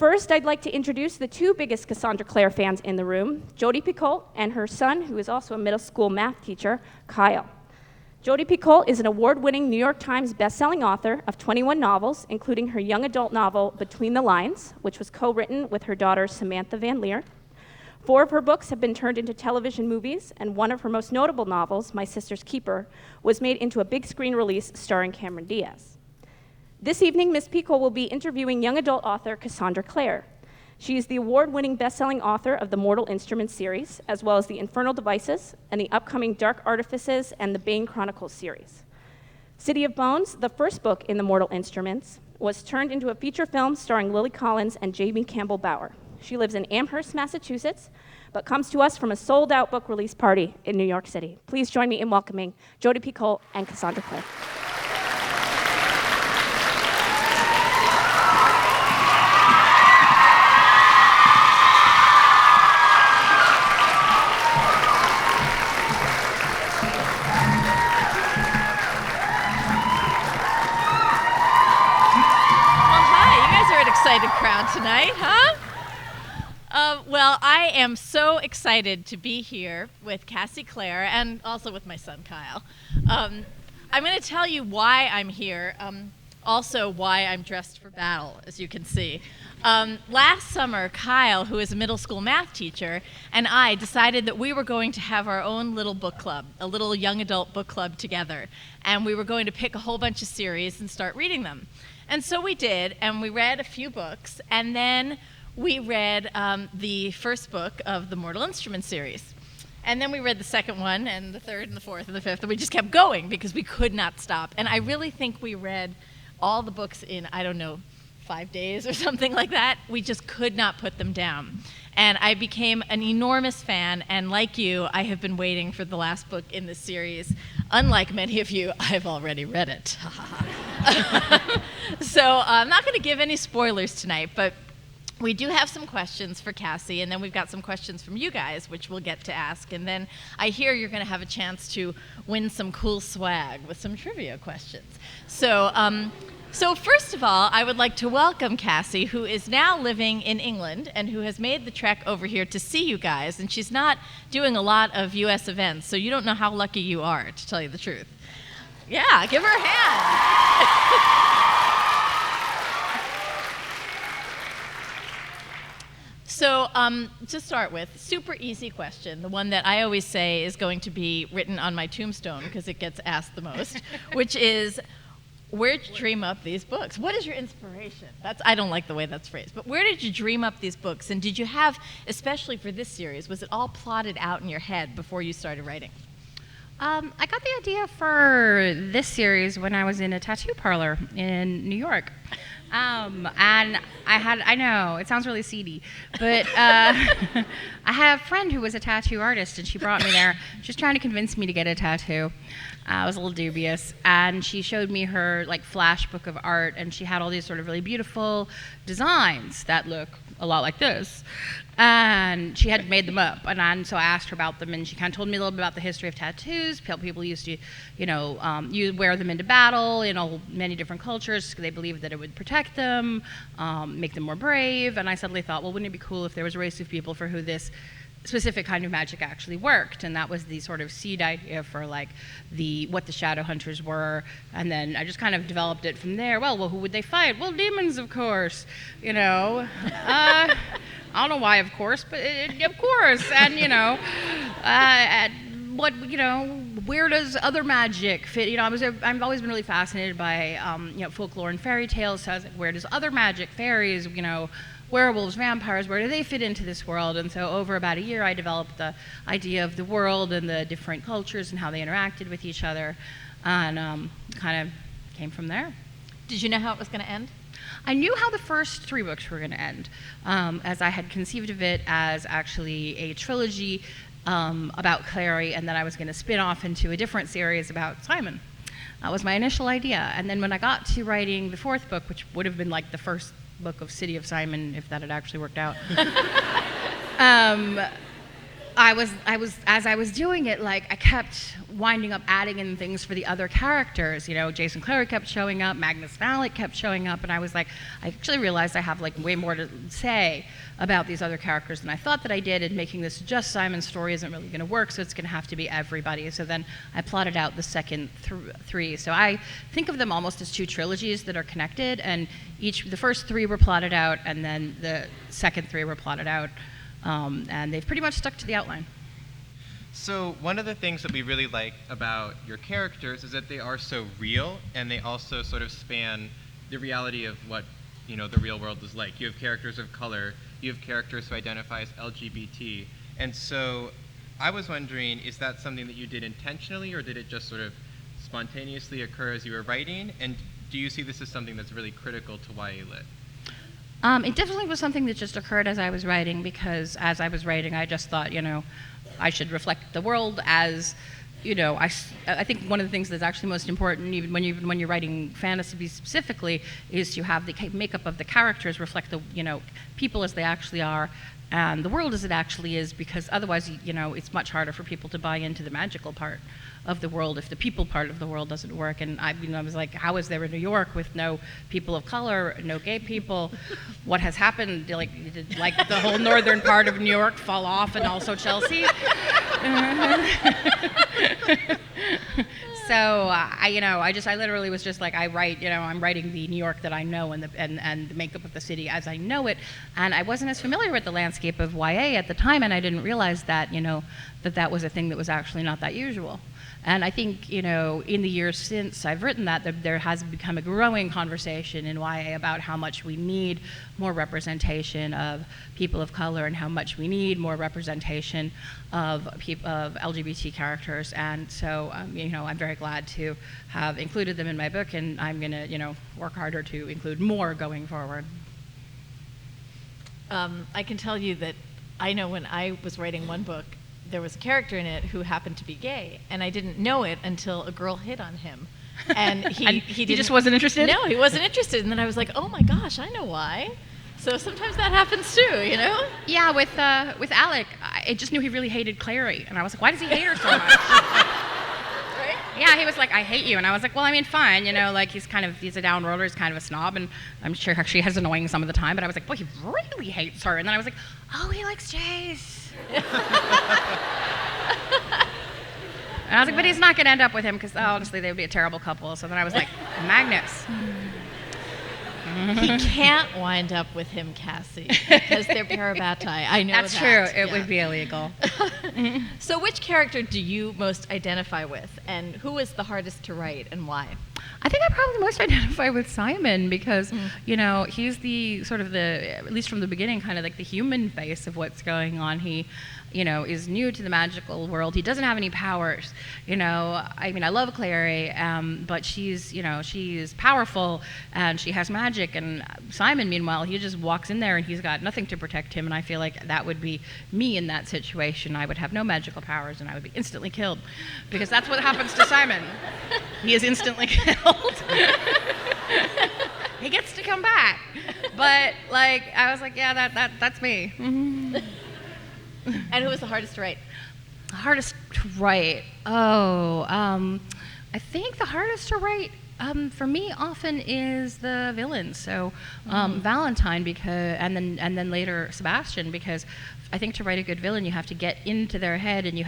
First, I'd like to introduce the two biggest Cassandra Clare fans in the room, Jodi Picoult and her son, who is also a middle school math teacher, Kyle. Jodi Picoult is an award-winning New York Times bestselling author of 21 novels, including her young adult novel, Between the Lines, which was co-written with her daughter, Samantha Van Leer. 4 of her books have been turned into television movies, and one of her most notable novels, My Sister's Keeper, was made into a big screen release starring Cameron Diaz. This evening, Ms. Picoult will be interviewing young adult author Cassandra Clare. She is the award-winning best-selling author of the Mortal Instruments series, as well as the Infernal Devices and the upcoming Dark Artifices and the Bane Chronicles series. City of Bones, the first book in the Mortal Instruments, was turned into a feature film starring Lily Collins and Jamie Campbell Bower. She lives in Amherst, Massachusetts, but comes to us from a sold-out book release party in New York City. Please join me in welcoming Jodi Picoult and Cassandra Clare. Excited crowd tonight, huh? Well, I am so excited to be here with Cassie Clare and also with my son, Kyle. I'm going to tell you why I'm here, also why I'm dressed for battle, as you can see. Last summer, Kyle, who is a middle school math teacher, and I decided that we were going to have our own little book club, a little young adult book club together, and we were going to pick a whole bunch of series and start reading them. And so we did, and we read a few books, and then we read the first book of the Mortal Instruments series. And then we read the second one, and the third, and the fourth, and the fifth, and we just kept going because we could not stop. And I really think we read all the books in, 5 days or something like that. We just could not put them down. And I became an enormous fan, and like you, I have been waiting for the last book in this series. Unlike many of you, I've already read it. So I'm not going to give any spoilers tonight, but we do have some questions for Cassie, and then we've got some questions from you guys, which we'll get to ask. And then I hear you're going to have a chance to win some cool swag with some trivia questions. So first of all, I would like to welcome Cassie, who is now living in England and who has made the trek over here to see you guys. And she's not doing a lot of U.S. events, so you don't know how lucky you are, to tell you the truth. Yeah, give her a hand. So to start with, super easy question, the one that I always say is going to be written on my tombstone because it gets asked the most, which is, where'd you dream up these books? What is your inspiration? I don't like the way that's phrased, but where did you dream up these books? And did you have, especially for this series, was it all plotted out in your head before you started writing? I got the idea for this series when I was in a tattoo parlor in New York. And I know, it sounds really seedy, but I had a friend who was a tattoo artist, and she brought me there. She was trying to convince me to get a tattoo. I was a little dubious, and she showed me her flash book of art, and she had all these sort of really beautiful designs that look a lot like this. And she had made them up, and so I asked her about them, and she kind of told me a little bit about the history of tattoos. People used to, wear them into battle in many different cultures because they believed that it would protect them, make them more brave. And I suddenly thought, well, wouldn't it be cool if there was a race of people for who this specific kind of magic actually worked? And that was the sort of seed idea for what the shadow hunters were. And then I just kind of developed it from there. Well, who would they fight? Well, demons, of course. I don't know why, of course, but of course. And where does other magic fit? I've always been really fascinated by folklore and fairy tales. So I was like, where does other magic, fairies, werewolves, vampires, where do they fit into this world? And so over about a year, I developed the idea of the world and the different cultures and how they interacted with each other, and kind of came from there. Did you know how it was going to end? I knew how the first 3 books were going to end, as I had conceived of it as actually a trilogy about Clary, and then I was going to spin off into a different series about Simon. That was my initial idea. And then when I got to writing the 4th book, which would have been like the first book of City of Simon, if that had actually worked out, as I was doing it, like I kept winding up adding in things for the other characters. You know, Jason Clare kept showing up, Magnus Vallet kept showing up, and I was like, I actually realized I have like way more to say about these other characters than I thought that I did, and making this just Simon's story isn't really going to work, so it's going to have to be everybody. So then I plotted out the second three. So I think of them almost as two trilogies that are connected, and the first three were plotted out, and then the second three were plotted out, and they've pretty much stuck to the outline. So one of the things that we really like about your characters is that they are so real, and they also sort of span the reality of what, you know, the real world is like. You have characters of color, you have characters who identify as LGBT, and so I was wondering, is that something that you did intentionally, or did it just sort of spontaneously occur as you were writing? And do you see this as something that's really critical to YA Lit? It definitely was something that just occurred as I was writing, because as I was writing, I just thought, you know, I should reflect the world as, you know, I think one of the things that's actually most important, even when you're writing fantasy specifically, is to have the makeup of the characters reflect the, you know, people as they actually are, and the world as it actually is, because otherwise, you know, it's much harder for people to buy into the magical part of the world if the people part of the world doesn't work. And I was like, how is there in New York with no people of color, no gay people? What has happened? Did the whole northern part of New York fall off, and also Chelsea? So I literally was just like, I write, you know, I'm writing the New York that I know, and the makeup of the city as I know it, and I wasn't as familiar with the landscape of YA at the time, and I didn't realize that, you know, that was a thing that was actually not that usual. And I think, you know, in the years since I've written that, there has become a growing conversation in YA about how much we need more representation of people of color, and how much we need more representation of LGBT characters. And so, you know, I'm very glad to have included them in my book, and I'm going to, you know, work harder to include more going forward. I can tell you that I know when I was writing one book, there was a character in it who happened to be gay, and I didn't know it until a girl hit on him. And he just wasn't interested? No, he wasn't interested. And then I was like, oh my gosh, I know why. So sometimes that happens too, you know? Yeah, with Alec, I just knew he really hated Clary, and I was like, why does he hate her so much? Right? Yeah, he was like, I hate you. And I was like, well, I mean, fine, you know, like he's a downroader, he's kind of a snob, and I'm sure actually he's annoying some of the time, but I was like, boy, he really hates her. And then I was like, oh, he likes Jace. And I was like, but he's not going to end up with him, because honestly, they would be a terrible couple. So then I was like, Magnus. He can't wind up with him, Cassie, because they're parabatai. I know That's that. true. It would be illegal. So which character do you most identify with, and who is the hardest to write, and why? I think I probably most identify with Simon, because, you know, he's the sort of at least from the beginning, kind of like the human face of what's going on. He, you know, is new to the magical world. He doesn't have any powers. You know, I mean, I love Clary, but she's powerful, and she has magic. And Simon, meanwhile, he just walks in there and he's got nothing to protect him. And I feel like that would be me in that situation. I would have no magical powers, and I would be instantly killed, because that's what happens to Simon. He is instantly killed. He gets to come back, but like I was like, yeah, that's me. And who was the hardest to write? Hardest to write. Oh, I think the hardest to write for me often is the villain. So Valentine, and then later Sebastian, because I think to write a good villain, you have to get into their head, and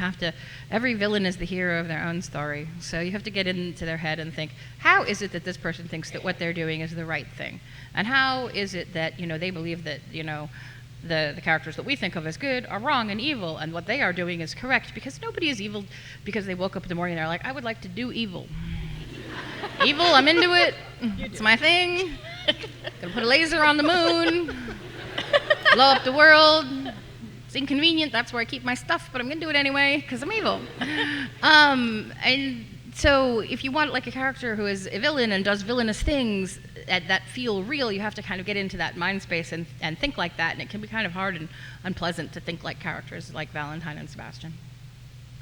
every villain is the hero of their own story. So you have to get into their head and think, how is it that this person thinks that what they're doing is the right thing? And how is it that, you know, they believe that, you know, the characters that we think of as good are wrong and evil, and what they are doing is correct, because nobody is evil because they woke up in the morning and they're like, I would like to do evil. Evil, I'm into it. It's my thing. Gonna put a laser on the moon, blow up the world. It's inconvenient, that's where I keep my stuff, but I'm gonna do it anyway because I'm evil. And so if you want like a character who is a villain and does villainous things that feel real, you have to kind of get into that mind space and think like that, and it can be kind of hard and unpleasant to think like characters like Valentine and Sebastian.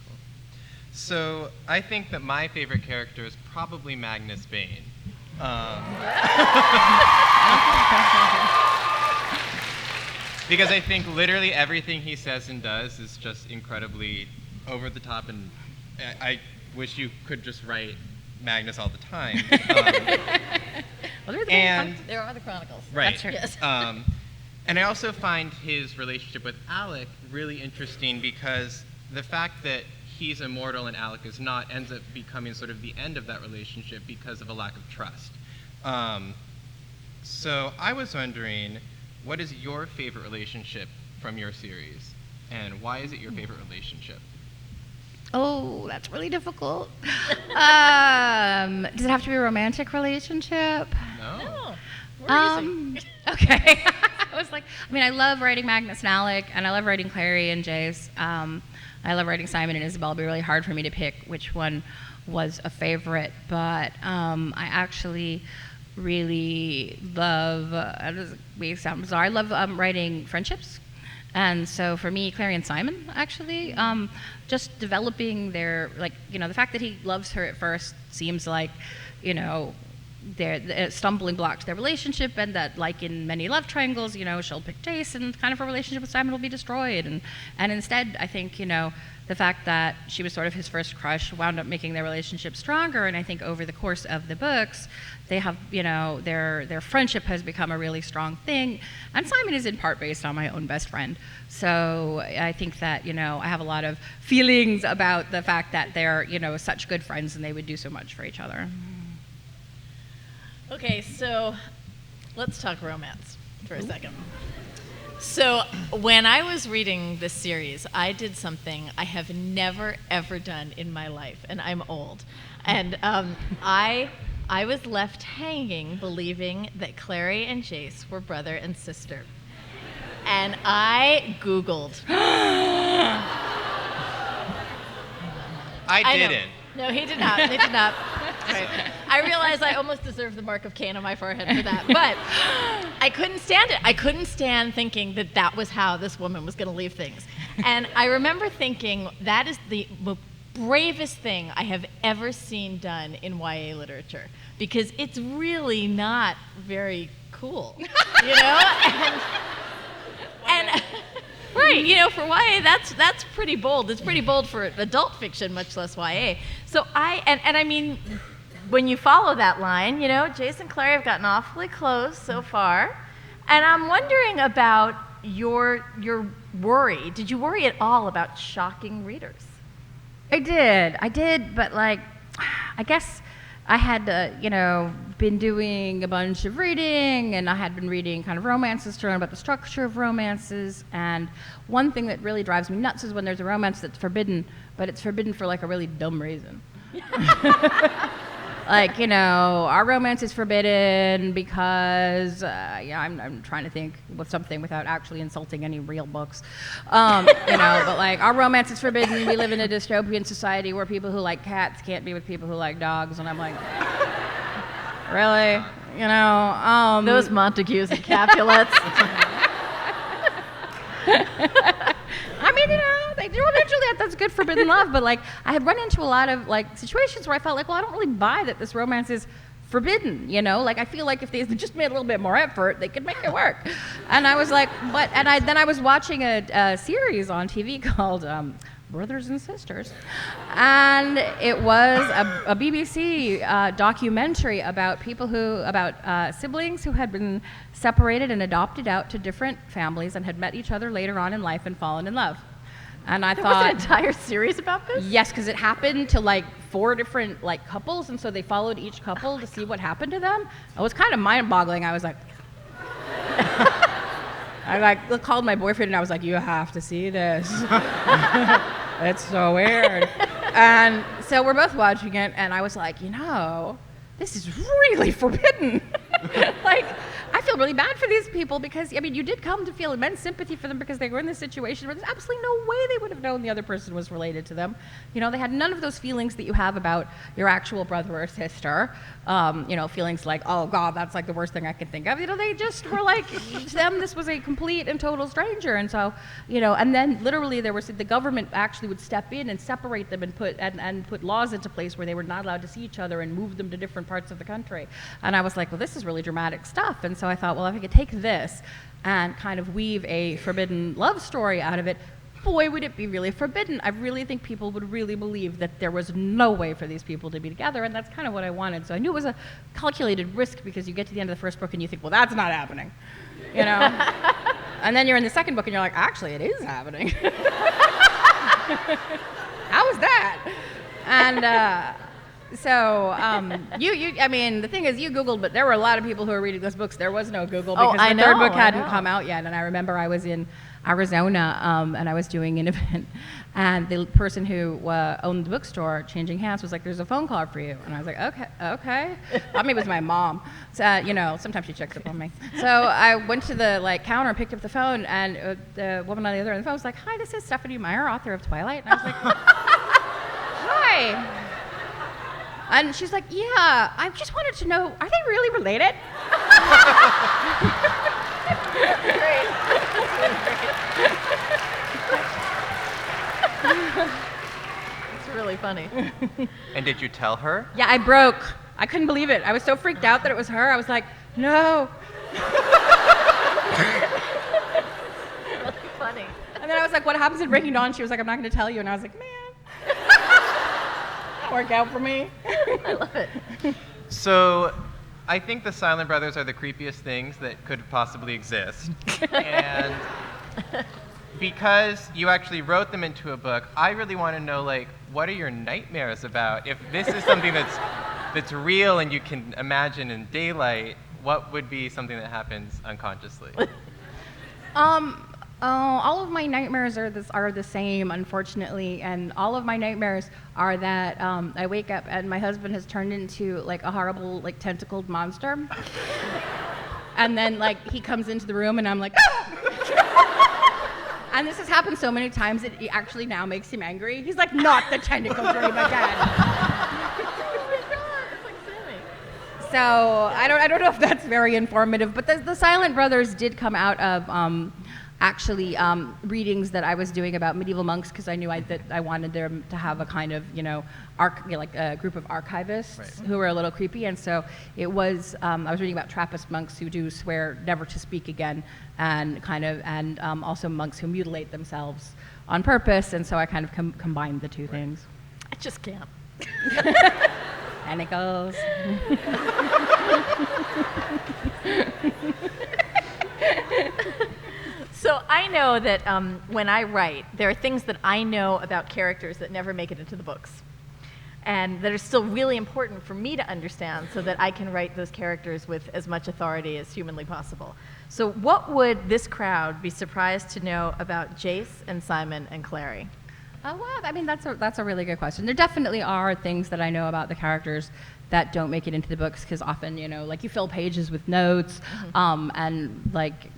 Cool. So I think that my favorite character is probably Magnus Bane. because I think literally everything he says and does is just incredibly over the top, and I wish you could just write Magnus all the time. Well, And There are the Chronicles. right. That's true. Yes. And I also find his relationship with Alec really interesting because the fact that he's immortal and Alec is not ends up becoming sort of the end of that relationship because of a lack of trust. So I was wondering, what is your favorite relationship from your series, and why is it your favorite relationship? Oh, that's really difficult. Does it have to be a romantic relationship? No. We're easy. Okay. I was like, I mean, I love writing Magnus and Alec, and I love writing Clary and Jace. I love writing Simon and Isabel. It'd be really hard for me to pick which one was a favorite, but I actually really love, it may sound bizarre, I love writing friendships. And so for me, Clary and Simon, actually, just developing their, like, you know, the fact that he loves her at first seems like, you know, they're stumbling block to their relationship, and that, like in many love triangles, you know, she'll pick Jace and kind of her relationship with Simon will be destroyed. And instead, I think, you know, the fact that she was sort of his first crush wound up making their relationship stronger. And I think over the course of the books, they have, you know, their friendship has become a really strong thing. And Simon is in part based on my own best friend. So I think that, you know, I have a lot of feelings about the fact that they're, you know, such good friends and they would do so much for each other. Okay, so let's talk romance for a second. So when I was reading this series, I did something I have never, ever done in my life, and I'm old. And I was left hanging believing that Clary and Jace were brother and sister. And I Googled. I know. didn't. No, he did not. He did not. Right. I realized I almost deserved the mark of Cain on my forehead for that. But I couldn't stand it. I couldn't stand thinking that that was how this woman was going to leave things. And I remember thinking that is the bravest thing I have ever seen done in YA literature, because it's really not very cool, you know? And right, you know, for YA, that's pretty bold. It's pretty bold for adult fiction, much less YA. So I mean, when you follow that line, you know, Jace and Clary have gotten awfully close so far, and I'm wondering about your worry. Did you worry at all about shocking readers? I did, but like, I guess I had, you know, been doing a bunch of reading, and I had been reading kind of romances to learn about the structure of romances. And one thing that really drives me nuts is when there's a romance that's forbidden, but it's forbidden for like a really dumb reason. Like, you know, our romance is forbidden because, yeah, I'm trying to think of something without actually insulting any real books. You know, but like, our romance is forbidden. We live in a dystopian society where people who like cats can't be with people who like dogs. And I'm like, really? You know? Those Montagues and Capulets. I mean, you know, they do eventually that's good forbidden love, but like, I had run into a lot of like situations where I felt like, well, I don't really buy that this romance is forbidden, you know? Like, I feel like if they just made a little bit more effort, they could make it work. And I was like, but, and then I was watching a series on TV called Brothers and Sisters, and it was a BBC documentary about siblings who had been separated and adopted out to different families and had met each other later on in life and fallen in love. And I There thought, was an entire series about this? yes, because it happened to like 4 different like couples, and so they followed each couple to see what happened to them. It was kind of mind-boggling. I was like, I like called my boyfriend and I was like, you have to see this. It's so weird. And so we're both watching it, and I was like, you know, this is really forbidden. Like, I feel really bad for these people because, I mean, you did come to feel immense sympathy for them because they were in this situation where there's absolutely no way they would have known the other person was related to them. You know, they had none of those feelings that you have about your actual brother or sister. You know, feelings like, oh God, that's like the worst thing I can think of. You know, they just were like, to them, this was a complete and total stranger. And so, you know, and then literally the government actually would step in and separate them and put laws into place where they were not allowed to see each other and move them to different parts of the country. And I was like, well, this is really dramatic stuff. And so I thought, well, if I could take this and kind of weave a forbidden love story out of it, boy, would it be really forbidden. I really think people would really believe that there was no way for these people to be together, and that's kind of what I wanted. So I knew it was a calculated risk, because you get to the end of the first book and you think, well, that's not happening, you know? And then you're in the second book and you're like, actually, it is happening. How is that? And I mean, the thing is, you Googled, but there were a lot of people who were reading those books. There was no Google because the third book hadn't come out yet. And I remember I was in Arizona, and I was doing an event, and the person who owned the bookstore, changing hands, was like, "There's a phone call for you," and I was like, "Okay." I mean, it was my mom. So, you know, sometimes she checks up on me. So I went to the counter and picked up the phone, and the woman on the other end of the phone was like, "Hi, this is Stephanie Meyer, author of Twilight," and I was like, "Hi." And she's like, "Yeah, I just wanted to know, are they really related?" It's really funny. And did you tell her? Yeah, I broke. I couldn't believe it. I was so freaked out that it was her. I was like, no. Really funny. And then I was like, what happens in Breaking Dawn? She was like, I'm not going to tell you. And I was like, man, that worked out for me. I love it. So I think the Silent Brothers are the creepiest things that could possibly exist. And because you actually wrote them into a book, I really want to know, like, what are your nightmares about? If this is something that's real and you can imagine in daylight, what would be something that happens unconsciously? All of my nightmares are the same, unfortunately, and all of my nightmares are that I wake up and my husband has turned into like a horrible, like, tentacled monster, and then like he comes into the room and I'm like, ah! And this has happened so many times that it actually now makes him angry. He's like, not the tentacle dream again. So I don't know if that's very informative, but the Silent Brothers did come out of actually readings that I was doing about medieval monks, because I knew that I wanted them to have a kind of, like a group of archivists who were a little creepy, and so it was, I was reading about Trappist monks who do swear never to speak again, and also monks who mutilate themselves on purpose, and so I kind of combined the two things. I just can't. Tentacles. So I know that when I write, there are things that I know about characters that never make it into the books, and that are still really important for me to understand so that I can write those characters with as much authority as humanly possible. So what would this crowd be surprised to know about Jace and Simon and Clary? Oh, well, I mean, that's a really good question. There definitely are things that I know about the characters that don't make it into the books, because often, like, you fill pages with notes, and, like,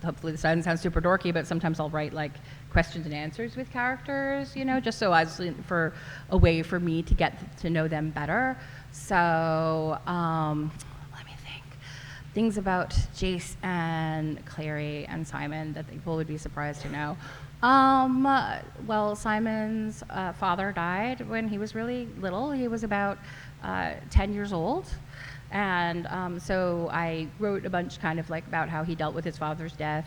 hopefully this doesn't sound super dorky, but sometimes I'll write, like, questions and answers with characters, just so as for a way for me to get to know them better. So, let me think. Things about Jace and Clary and Simon that people would be surprised to know. Well, Simon's father died when he was really little. He was about 10 years old. And so I wrote a bunch kind of like about how he dealt with his father's death.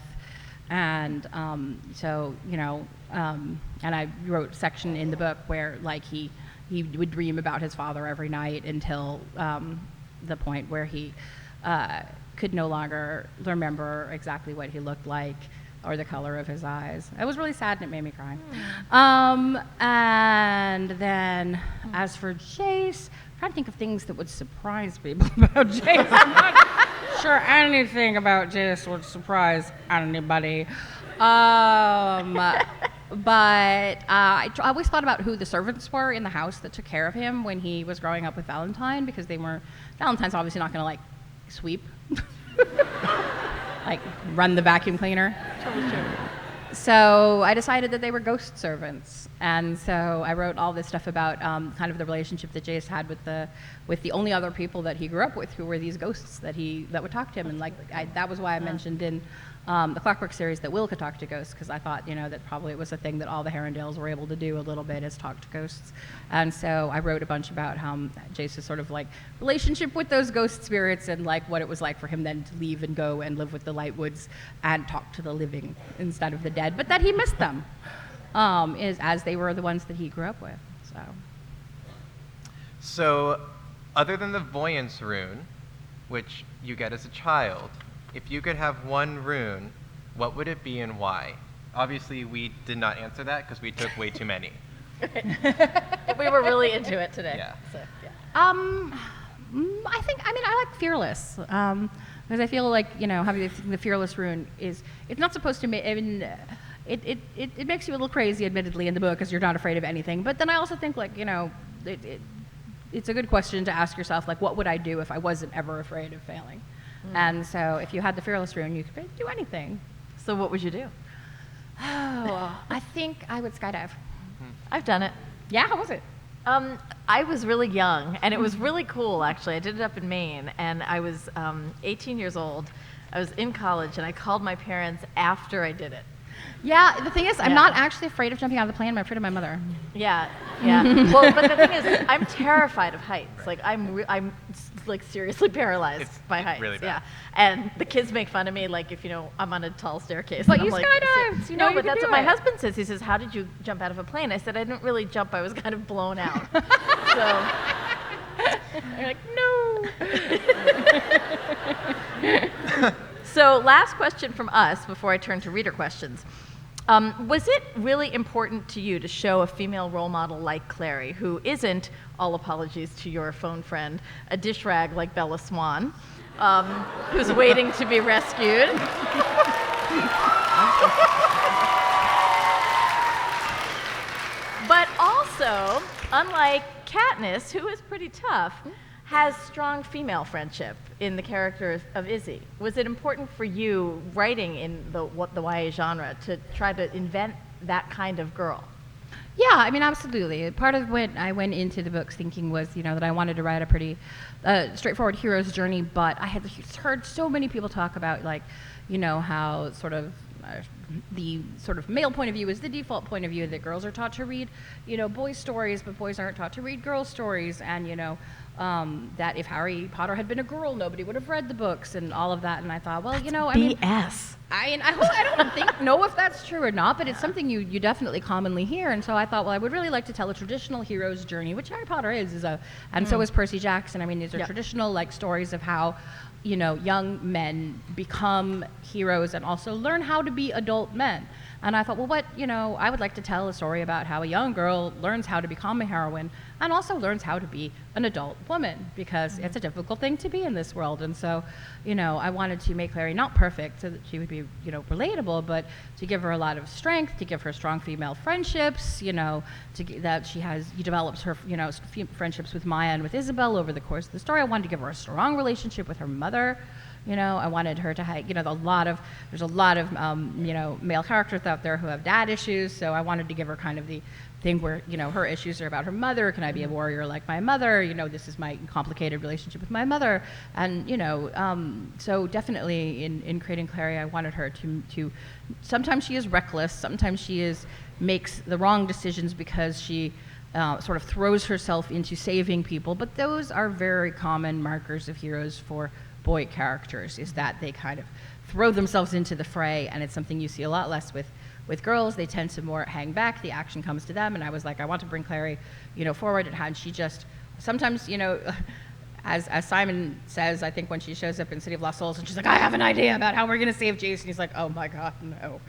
And and I wrote a section in the book where, like, he would dream about his father every night until the point where he could no longer remember exactly what he looked like or the color of his eyes. It was really sad and it made me cry. And then as for Jace, I'm trying to think of things that would surprise people about Jace. I'm not sure anything about Jace would surprise anybody. But I always thought about who the servants were in the house that took care of him when he was growing up with Valentine, because Valentine's obviously not going to, like, sweep, like, run the vacuum cleaner. So I decided that they were ghost servants, and so I wrote all this stuff about kind of the relationship that Jace had with the only other people that he grew up with, who were these ghosts that would talk to him, and that was why I mentioned in the Clockwork series that Will could talk to ghosts, because I thought that probably it was a thing that all the Herondales were able to do a little bit, is talk to ghosts, and so I wrote a bunch about how Jace's sort of relationship with those ghost spirits, and what it was like for him then to leave and go and live with the Lightwoods and talk to the living instead of the dead, but that he missed them, as they were the ones that he grew up with. So, other than the Voyance rune, which you get as a child, if you could have one rune, what would it be and why? Obviously, we did not answer that because we took way too many. We were really into it today. Yeah. So, yeah. I like Fearless, because I feel like, having the Fearless rune it's not supposed to make, it makes you a little crazy, admittedly, in the book, because you're not afraid of anything, but then I also think, it's a good question to ask yourself, what would I do if I wasn't ever afraid of failing? And so if you had the Fearless rune, you could do anything. So what would you do? Oh, I think I would skydive. I've done it. Yeah, how was it? I was really young, and it was really cool, actually. I did it up in Maine, and I was 18 years old. I was in college, and I called my parents after I did it. Yeah, the thing is, I'm not actually afraid of jumping out of the plane. I'm afraid of my mother. Yeah. Well, but the thing is, I'm terrified of heights. I'm seriously paralyzed by heights. Really bad. Yeah. And the kids make fun of me, if I'm on a tall staircase. But and you I'm skydived. No, you but can that's do what my it. husband says. He says, "How did you jump out of a plane?" I said, "I didn't really jump. I was kind of blown out." So they're like, "No." So last question from us before I turn to reader questions. Was it really important to you to show a female role model like Clary, who isn't, all apologies to your phone friend, a dish rag like Bella Swan, who's waiting to be rescued? But also, unlike Katniss, who is pretty tough, has strong female friendship in the character of Izzy. Was it important for you, writing in the YA genre, to try to invent that kind of girl? Yeah, absolutely. Part of what I went into the books thinking was, that I wanted to write a pretty straightforward hero's journey, but I had heard so many people talk about, how sort of the sort of male point of view is the default point of view, that girls are taught to read, boys' stories, but boys aren't taught to read girls' stories, and, that if Harry Potter had been a girl, nobody would have read the books and all of that. And I thought, well, BS. I don't know if that's true or not, but it's something you definitely commonly hear. And so I thought, well, I would really like to tell a traditional hero's journey, which Harry Potter and so is Percy Jackson. These are traditional stories of how, young men become heroes and also learn how to be adult men. And I thought, well, I would like to tell a story about how a young girl learns how to become a heroine and also learns how to be an adult woman, because it's a difficult thing to be in this world. And so, I wanted to make Clary not perfect so that she would be, relatable, but to give her a lot of strength, to give her strong female friendships, that she develops her, friendships with Maya and with Isabel over the course of the story. I wanted to give her a strong relationship with her mother. I wanted her to have, there's a lot of, male characters out there who have dad issues, so I wanted to give her kind of the thing where, her issues are about her mother. Can I be a warrior like my mother? This is my complicated relationship with my mother. And, so definitely in creating Clary, I wanted her to sometimes she is reckless, sometimes she makes the wrong decisions because she sort of throws herself into saving people, but those are very common markers of heroes for boy characters, is that they kind of throw themselves into the fray, and it's something you see a lot less with girls. They tend to more hang back, the action comes to them, and I was like, I want to bring Clary, forward, and she just, sometimes, as Simon says, I think when she shows up in City of Lost Souls, and she's like, I have an idea about how we're going to save Jason. He's like, oh my God, no.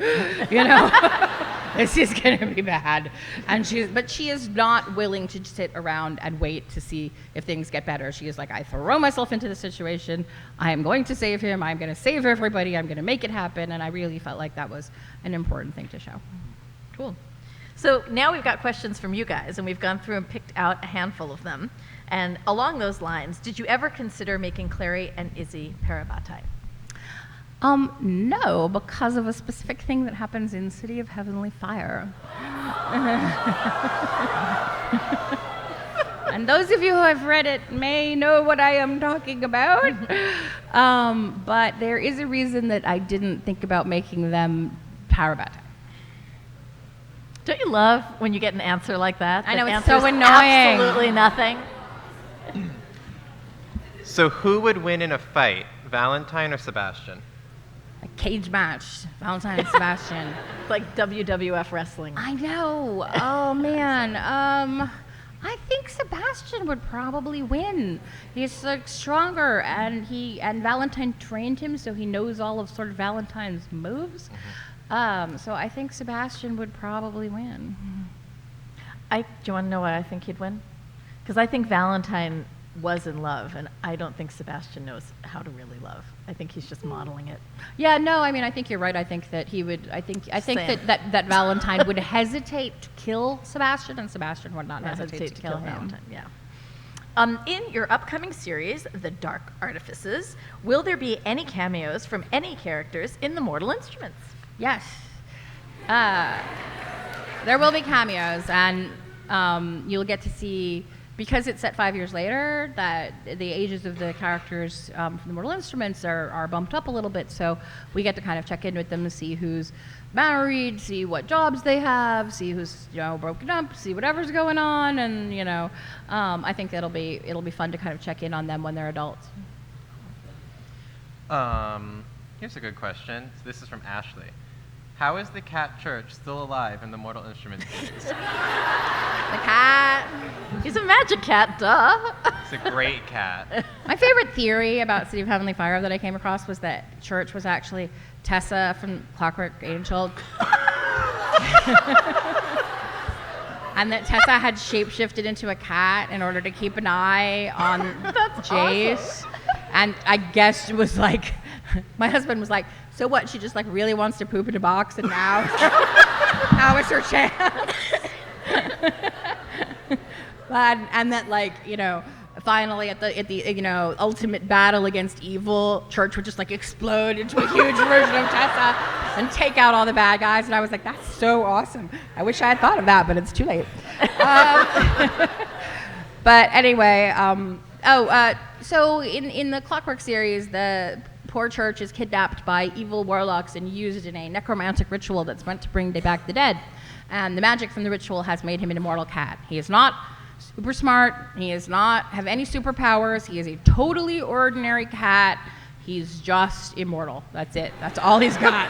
This is going to be bad. But she is not willing to sit around and wait to see if things get better. She is like, I throw myself into the situation. I am going to save him. I'm going to save everybody. I'm going to make it happen. And I really felt like that was an important thing to show. Cool. So now we've got questions from you guys, and we've gone through and picked out a handful of them. And along those lines, did you ever consider making Clary and Izzy parabatai? No, because of a specific thing that happens in City of Heavenly Fire. And those of you who have read it may know what I am talking about. But there is a reason that I didn't think about making them power bad. Don't you love when you get an answer like that? I know, that it's so answers annoying. Absolutely nothing. So who would win in a fight, Valentine or Sebastian? A cage match, Valentine and Sebastian. It's like WWF wrestling. I know. Oh man. I think Sebastian would probably win. He's like stronger, and Valentine trained him, so he knows all of sort of Valentine's moves. So I think Sebastian would probably win. Do you want to know why I think he'd win? Because I think Valentine was in love, and I don't think Sebastian knows how to really love. I think he's just modeling it. Yeah, no, I mean, I think you're right. I think that he would. I think that Valentine would hesitate to kill Sebastian, and Sebastian would not hesitate to kill him. Valentine. Yeah. In your upcoming series, The Dark Artifices, will there be any cameos from any characters in the Mortal Instruments? Yes. There will be cameos, and you'll get to see, because it's set 5 years later, that the ages of the characters from the Mortal Instruments are bumped up a little bit, so we get to kind of check in with them and see who's married, see what jobs they have, see who's broken up, see whatever's going on, and I think it'll be fun to kind of check in on them when they're adults. Here's a good question. This is from Ashley. How is the cat Church still alive in the Mortal Instruments series? The cat. He's a magic cat, duh. It's a great cat. My favorite theory about City of Heavenly Fire that I came across was that Church was actually Tessa from Clockwork Angel. And that Tessa had shapeshifted into a cat in order to keep an eye on Jace. Awesome. And I guess it was like, my husband was like, so what, she just like really wants to poop in a box and now is her chance. And that finally at the ultimate battle against evil, Church would just like explode into a huge version of Tessa and take out all the bad guys. And I was like, that's so awesome. I wish I had thought of that, but it's too late. But anyway, so in the Clockwork series, the poor Church is kidnapped by evil warlocks and used in a necromantic ritual that's meant to bring back the dead. And the magic from the ritual has made him an immortal cat. He is not super smart. He does not have any superpowers. He is a totally ordinary cat. He's just immortal. That's it. That's all he's got.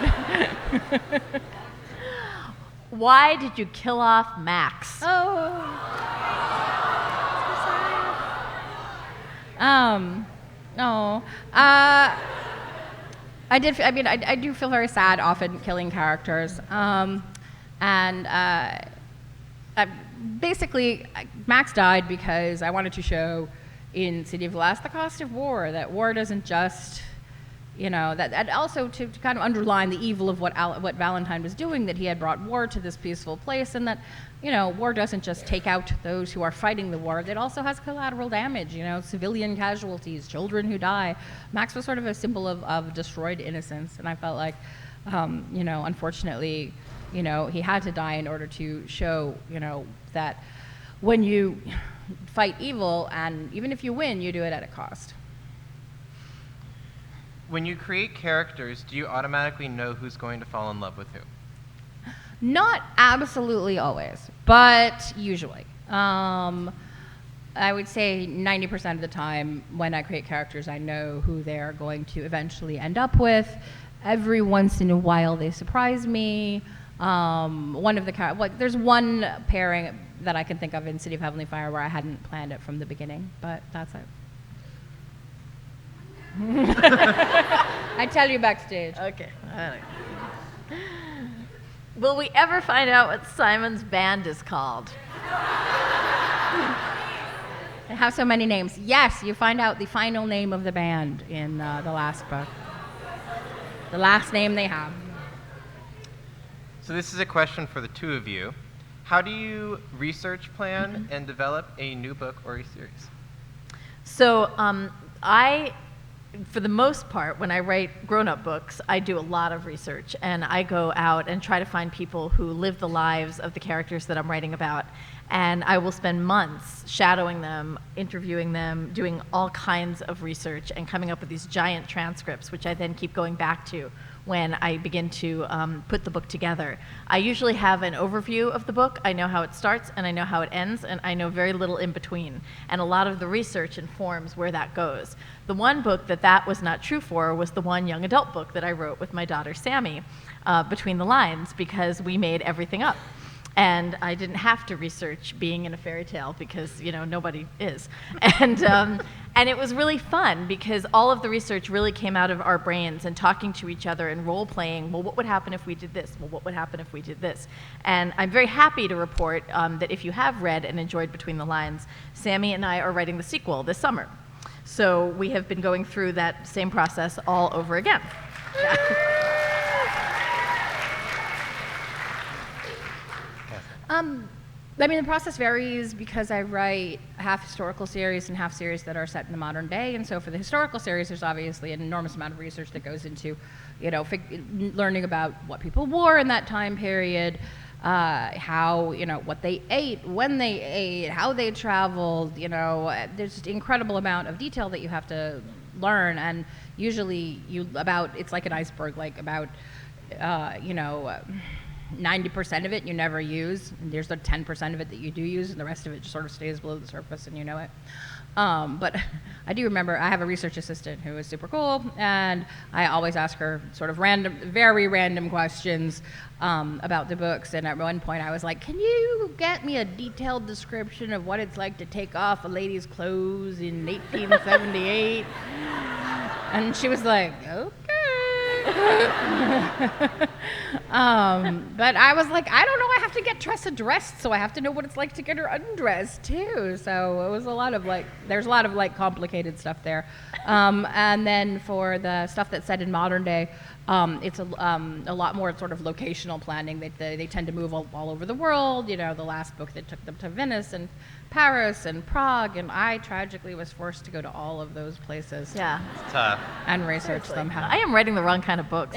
Why did you kill off Max? I do feel very sad often killing characters. Basically, Max died because I wanted to show in City of Glass the cost of war, that war doesn't just, that also to kind of underline the evil of what Valentine was doing, that he had brought war to this peaceful place, and that, war doesn't just take out those who are fighting the war, it also has collateral damage, civilian casualties, children who die. Max was sort of a symbol of destroyed innocence, and I felt like, unfortunately, he had to die in order to show, that when you fight evil, and even if you win, you do it at a cost. When you create characters, do you automatically know who's going to fall in love with who? Not absolutely always, but usually. I would say 90% of the time when I create characters, I know who they're going to eventually end up with. Every once in a while, they surprise me. There's one pairing that I can think of in City of Heavenly Fire where I hadn't planned it from the beginning, but that's it. I tell you backstage. Okay. All right. Will we ever find out what Simon's band is called? They have so many names. Yes, you find out the final name of the band in the last book. The last name they have. So this is a question for the two of you. How do you research plan and develop a new book or a series? So I for the most part, when I write grown-up books, I do a lot of research, and I go out and try to find people who live the lives of the characters that I'm writing about, and I will spend months shadowing them, interviewing them, doing all kinds of research, and coming up with these giant transcripts, which I then keep going back to when I begin to put the book together. I usually have an overview of the book. I know how it starts, and I know how it ends, and I know very little in between. And a lot of the research informs where that goes. The one book that was not true for was the one young adult book that I wrote with my daughter Sammy, Between the Lines, because we made everything up. And I didn't have to research being in a fairy tale because, nobody is. And it was really fun because all of the research really came out of our brains and talking to each other and role-playing, well, what would happen if we did this? Well, what would happen if we did this? And I'm very happy to report that if you have read and enjoyed Between the Lines, Sammy and I are writing the sequel this summer. So we have been going through that same process all over again. The process varies because I write half historical series and half series that are set in the modern day. And so for the historical series, there's obviously an enormous amount of research that goes into, learning about what people wore in that time period, how, what they ate, when they ate, how they traveled, there's just an incredible amount of detail that you have to learn. And usually it's like an iceberg, like about, 90% of it you never use. And there's the 10% of it that you do use, and the rest of it just sort of stays below the surface, and you know it. But I do remember I have a research assistant who is super cool, and I always ask her sort of very random questions about the books. And at one point I was like, can you get me a detailed description of what it's like to take off a lady's clothes in 1878? And she was like, okay. But I was like, I don't know, I have to get Tressa dressed, so I have to know what it's like to get her undressed too. So it was there's a lot of complicated stuff there. And then for the stuff that's set in modern day, it's a lot more sort of locational planning. They tend to move all over the world. The last book that took them to Venice and Paris and Prague, and I tragically was forced to go to all of those places. Yeah. It's tough. And research them. I am writing the wrong kind of books.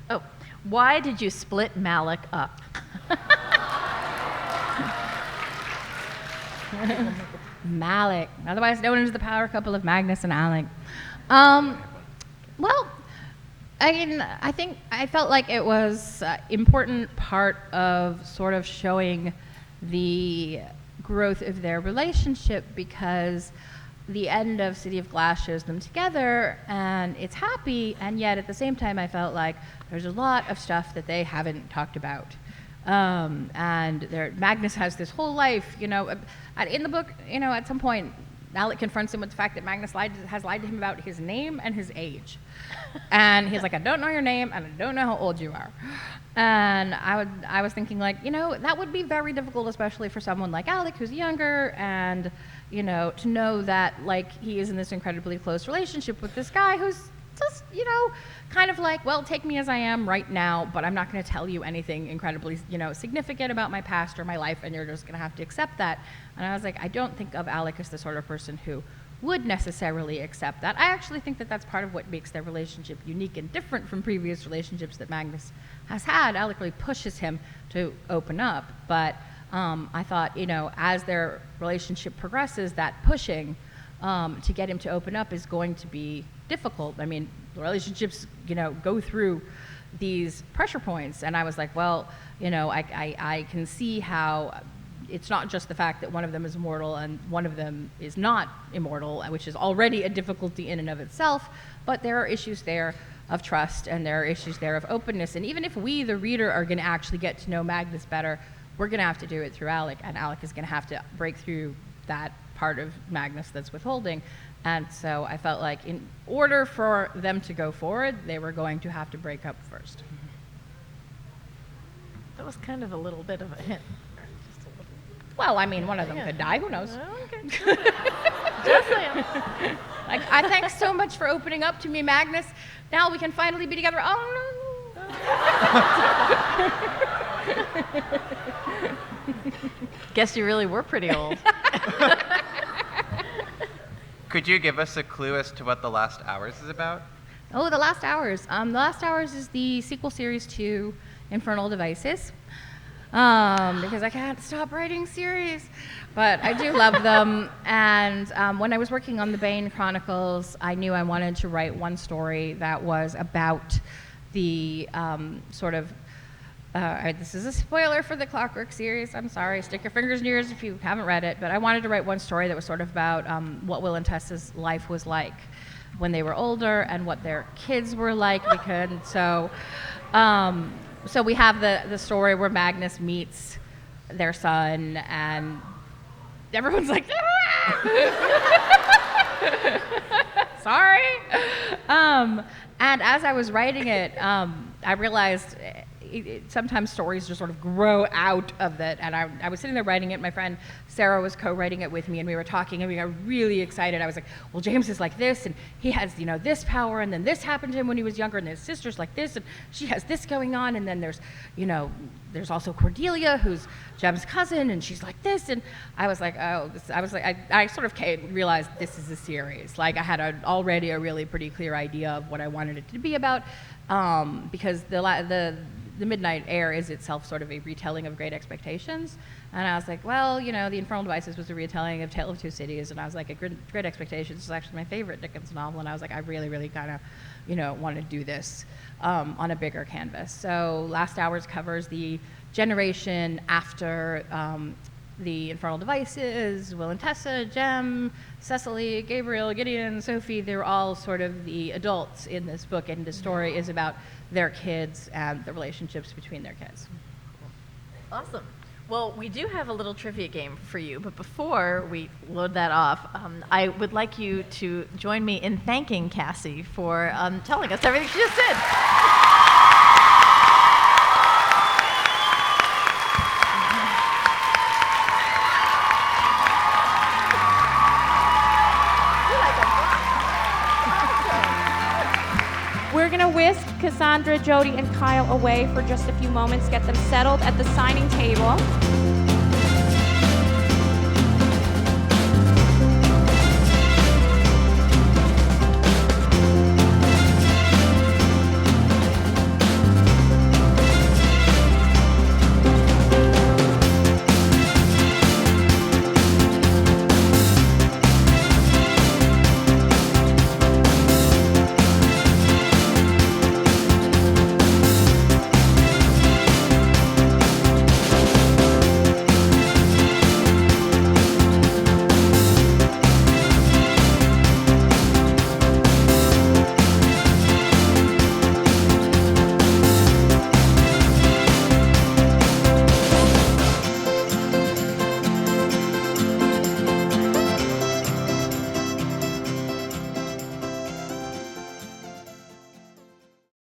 Oh, why did you split Malik up? Malik, otherwise known as the power couple of Magnus and Alec. Well, I felt like it was an important part of sort of showing the growth of their relationship, because the end of City of Glass shows them together and it's happy, and yet at the same time I felt like there's a lot of stuff that they haven't talked about. And Magnus has this whole life, in the book, at some point Alec confronts him with the fact that Magnus has lied to him about his name and his age. And he's like, I don't know your name and I don't know how old you are. And I was thinking that would be very difficult, especially for someone like Alec who's younger, and to know that he is in this incredibly close relationship with this guy who's just, kind of like, well, take me as I am right now, but I'm not going to tell you anything incredibly, significant about my past or my life, and you're just going to have to accept that. And I was like, I don't think of Alec as the sort of person who would necessarily accept that. I actually think that that's part of what makes their relationship unique and different from previous relationships that Magnus has had. Alec really pushes him to open up, but I thought, as their relationship progresses, that pushing to get him to open up is going to be difficult. I mean, relationships, go through these pressure points, and I was like, well, I can see how it's not just the fact that one of them is immortal and one of them is not immortal, which is already a difficulty in and of itself, but there are issues there of trust, and there are issues there of openness, and even if we, the reader, are going to actually get to know Magnus better, we're going to have to do it through Alec, and Alec is going to have to break through that part of Magnus that's withholding. And so I felt like in order for them to go forward, they were going to have to break up first. That was kind of a little bit of a hint. Just a little. Well, I mean, one of them could die. Who knows? Oh, okay. Just saying. I thanks so much for opening up to me, Magnus. Now we can finally be together. Oh, no. Guess you really were pretty old. Could you give us a clue as to what The Last Hours is about? Oh, The Last Hours. The Last Hours is the sequel series to Infernal Devices. Because I can't stop writing series, but I do love them. And when I was working on the Bane Chronicles, I knew I wanted to write one story that was about the this is a spoiler for the Clockwork series. I'm sorry, stick your fingers in your ears if you haven't read it. But I wanted to write one story that was sort of about what Will and Tessa's life was like when they were older and what their kids were like. So we have the story where Magnus meets their son, and everyone's like, sorry. And as I was writing it, I realized sometimes stories just sort of grow out of it. And I was sitting there writing it. My friend Sarah was co-writing it with me, and we were talking, and we got really excited. I was like, well, James is like this, and he has, this power, and then this happened to him when he was younger, and his sister's like this, and she has this going on, and then there's also Cordelia, who's Jem's cousin, and she's like this, and I was like, I sort of realized this is a series. Like, I had already a really pretty clear idea of what I wanted it to be about, because the Midnight Air is itself sort of a retelling of Great Expectations. And I was like, well, The Infernal Devices was a retelling of Tale of Two Cities. And I was like, Great Expectations is actually my favorite Dickens novel. And I was like, I really, really kind of, want to do this on a bigger canvas. So Last Hours covers the generation after the Infernal Devices, Will and Tessa, Jem, Cecily, Gabriel, Gideon, Sophie. They're all sort of the adults in this book. And the story is about their kids and the relationships between their kids. Awesome. Well, we do have a little trivia game for you, but before we load that off, I would like you to join me in thanking Cassie for telling us everything she just did. We're going to whisk Cassandra, Jodi, and Kyle away for just a few moments, get them settled at the signing table.